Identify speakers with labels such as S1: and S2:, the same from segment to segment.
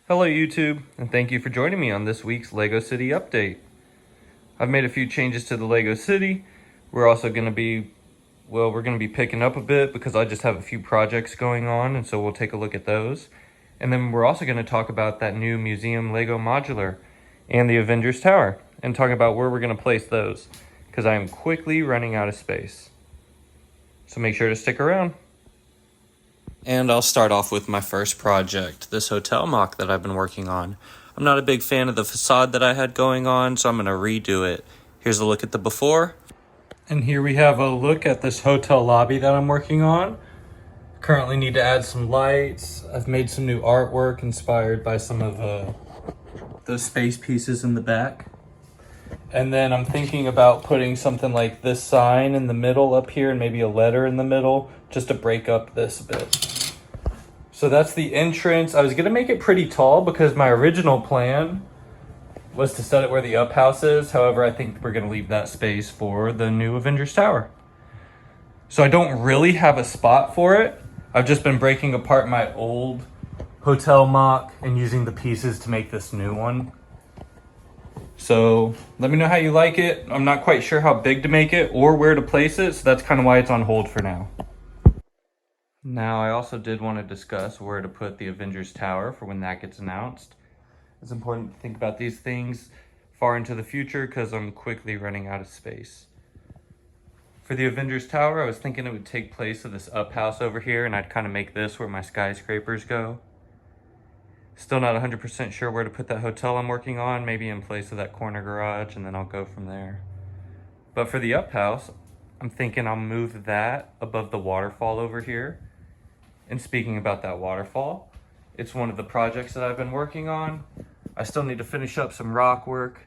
S1: Hello YouTube, and thank you for joining me on this week's LEGO City update. I've made a few changes to the LEGO City. We're also going to be, we're going to be picking up a bit because I just have a few projects going on, and so we'll take a look at those. And then we're also going to talk about that new museum LEGO Modular and the Avengers Tower, and talk about where we're going to place those, because I am quickly running out of space. So make sure to stick around. And I'll start off with my first project, this hotel mock that I've been working on. I'm not a big fan of the facade that I had going on, so I'm going to redo it. Here's a look at the before. And here we have a look at this hotel lobby that I'm working on. Currently need to add some lights. I've made some new artwork inspired by some of those space pieces in the back. And then I'm thinking about putting something like this sign in the middle up here and maybe a letter in the middle just to break up this a bit. So that's the entrance. I was going to make it pretty tall because my original plan was to set it where the up house is. However, I think we're going to leave that space for the new Avengers Tower. So I don't really have a spot for it. I've just been breaking apart my old hotel mock and using the pieces to make this new one. So let me know how you like it. I'm not quite sure how big to make it or where to place it, so that's kind of why it's on hold for now. Now, I also did want to discuss where to put the Avengers Tower for when that gets announced. It's important to think about these things far into the future because I'm quickly running out of space. For the Avengers Tower, I was thinking it would take place of this up house over here, and I'd kind of make this where my skyscrapers go. Still not 100% sure where to put that hotel I'm working on, maybe in place of that corner garage, and then I'll go from there. But for the up house, I'm thinking I'll move that above the waterfall over here. And speaking about that waterfall, it's one of the projects that I've been working on. I still need to finish up some rock work,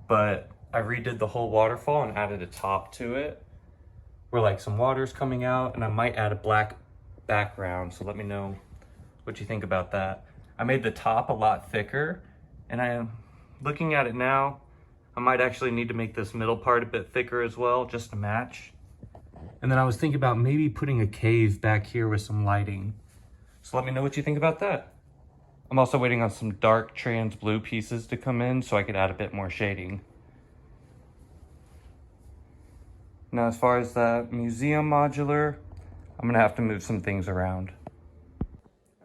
S1: but I redid the whole waterfall and added a top to it where like some water's coming out, and I might add a black background, so let me know what you think about that. I made the top a lot thicker, and I am looking at it now, I might actually need to make this middle part a bit thicker as well, just to match. And then I was thinking about maybe putting a cave back here with some lighting. So let me know what you think about that. I'm also waiting on some dark trans blue pieces to come in so I could add a bit more shading. Now, as far as that museum modular, I'm gonna have to move some things around.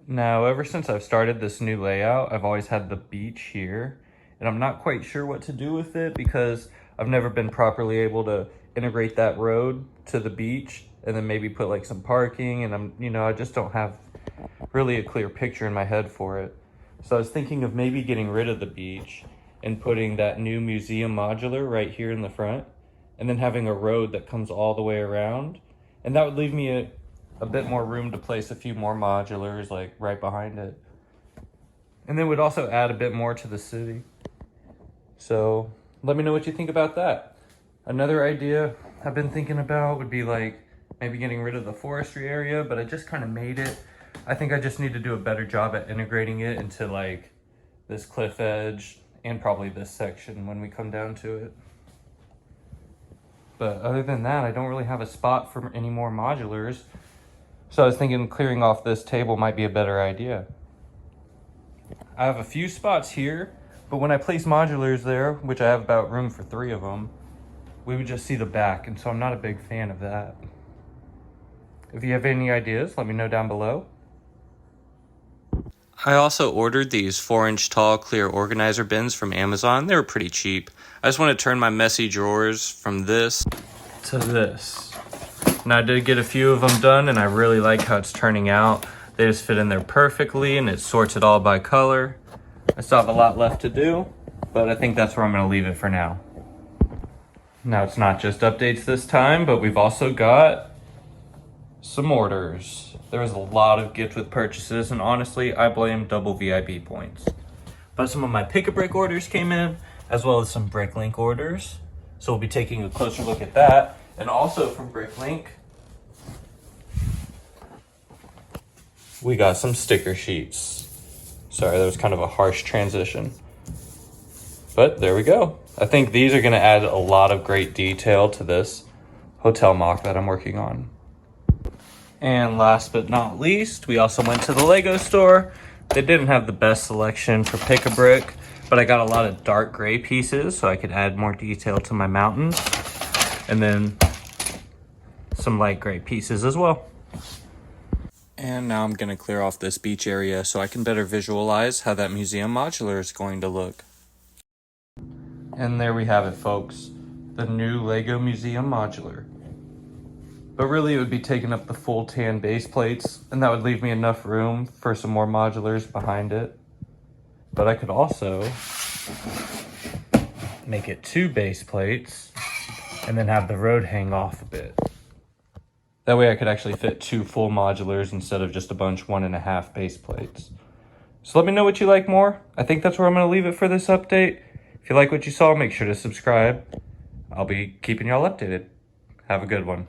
S1: Now, ever since I've started this new layout, I've always had the beach here, and I'm not quite sure what to do with it because I've never been properly able to integrate that road to the beach and then maybe put like some parking, and I just don't have really a clear picture in my head for it. So I was thinking of maybe getting rid of the beach and putting that new museum modular right here in the front, and then having a road that comes all the way around, and that would leave me a bit more room to place a few more modulars like right behind it. And then would also add a bit more to the city. So let me know what you think about that. Another idea I've been thinking about would be like maybe getting rid of the forestry area, but I just kind of made it. I think I just need to do a better job at integrating it into like this cliff edge and probably this section when we come down to it. But other than that, I don't really have a spot for any more modulars. So I was thinking clearing off this table might be a better idea. I have a few spots here, but when I place modulars there, which I have about room for 3 of them, we would just see the back, and so I'm not a big fan of that. If you have any ideas, let me know down below. I also ordered these 4-inch tall clear organizer bins from Amazon. They were pretty cheap. I just want to turn my messy drawers from this to this. And I did get a few of them done, and I really like how it's turning out. They just fit in there perfectly, and it sorts it all by color. I still have a lot left to do, but I think that's where I'm going to leave it for now. Now, it's not just updates this time, but we've also got some orders. There was a lot of gift with purchases, and honestly, I blame double VIB points. But some of my pick-a-brick orders came in, as well as some Bricklink orders. So we'll be taking a closer look at that. And also from Bricklink, we got some sticker sheets. Sorry, that was kind of a harsh transition. But there we go. I think these are gonna add a lot of great detail to this hotel mock that I'm working on. And last but not least, we also went to the Lego store They didn't have the best selection for pick-a-brick, but I got a lot of dark gray pieces so I could add more detail to my mountains. And then some light gray pieces as well. And now I'm gonna clear off this beach area so I can better visualize how that museum modular is going to look. And there we have it, folks. The new Lego Museum Modular. But really it would be taking up the full tan base plates, and that would leave me enough room for some more modulars behind it. But I could also make it 2 base plates and then have the road hang off a bit. That way I could actually fit 2 full modulars instead of just a bunch 1.5 base plates. So let me know what you like more. I think that's where I'm going to leave it for this update. If you like what you saw, make sure to subscribe. I'll be keeping y'all updated. Have a good one.